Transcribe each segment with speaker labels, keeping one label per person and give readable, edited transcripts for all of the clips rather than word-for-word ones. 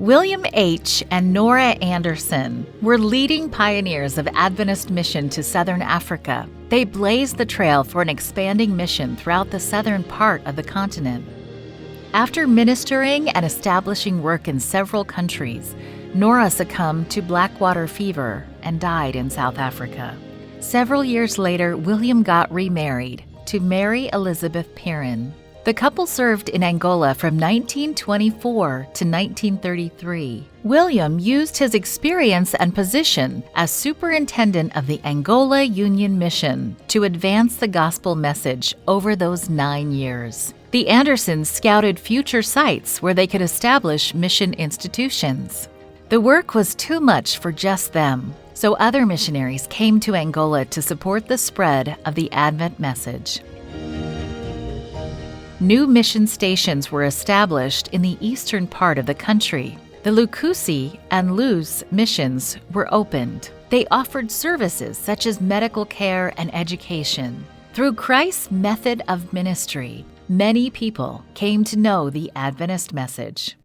Speaker 1: William H. and Nora Anderson were leading pioneers of Adventist mission to southern Africa. They blazed the trail for an expanding mission throughout the southern part of the continent. After ministering and establishing work in several countries, Nora succumbed to blackwater fever and died in South Africa. Several years later, William got remarried to Mary Elizabeth Perrin. The couple served in Angola from 1924 to 1933. William used his experience and position as superintendent of the Angola Union Mission to advance the gospel message over those 9 years. The Andersons scouted future sites where they could establish mission institutions. The work was too much for just them, so other missionaries came to Angola to support the spread of the Advent message. New mission stations were established in the eastern part of the country. The Lukusi and Luz missions were opened. They offered services such as medical care and education. Through Christ's method of ministry, many people came to know the Adventist message.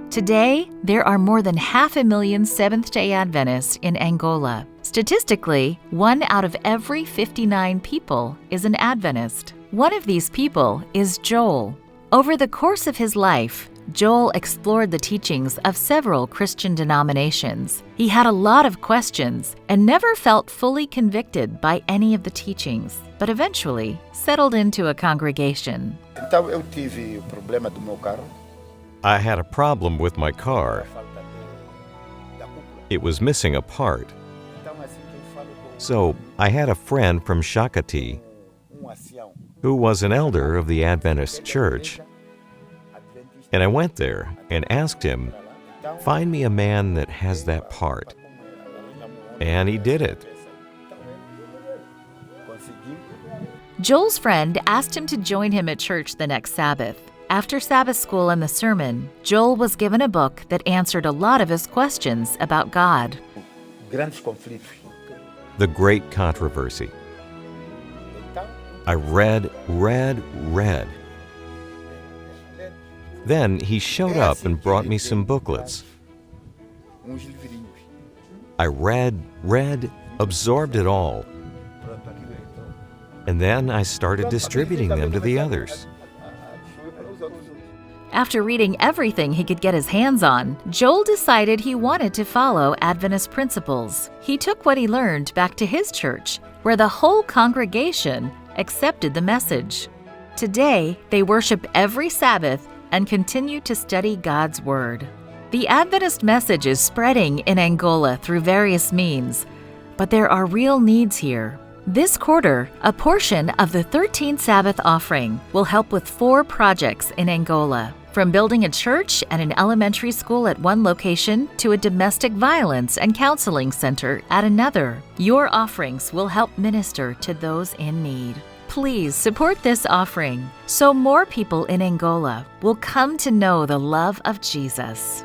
Speaker 1: Today, there are more than 500,000 Seventh-day Adventists in Angola. Statistically, 1 out of every 59 people is an Adventist. One of these people is Joel. Over the course of his life, Joel explored the teachings of several Christian denominations. He had a lot of questions and never felt fully convicted by any of the teachings, but eventually settled into a congregation.
Speaker 2: I had a problem with my car. It was missing a part. So I had a friend from Shakati who was an elder of the Adventist church. And I went there and asked him, "Find me a man that has that part." And he did it.
Speaker 1: Joel's friend asked him to join him at church the next Sabbath. After Sabbath school and the sermon, Joel was given a book that answered a lot of his questions about God.
Speaker 2: The Great Controversy. I read. Then he showed up and brought me some booklets. I read, absorbed it all. And then I started distributing them to the others.
Speaker 1: After reading everything he could get his hands on, Joel decided he wanted to follow Adventist principles. He took what he learned back to his church, where the whole congregation accepted the message. Today, they worship every Sabbath and continue to study God's Word. The Adventist message is spreading in Angola through various means, but there are real needs here. This quarter, a portion of the 13th Sabbath offering will help with 4 projects in Angola, from building a church and an elementary school at one location to a domestic violence and counseling center at another. Your offerings will help minister to those in need. Please support this offering so more people in Angola will come to know the love of Jesus.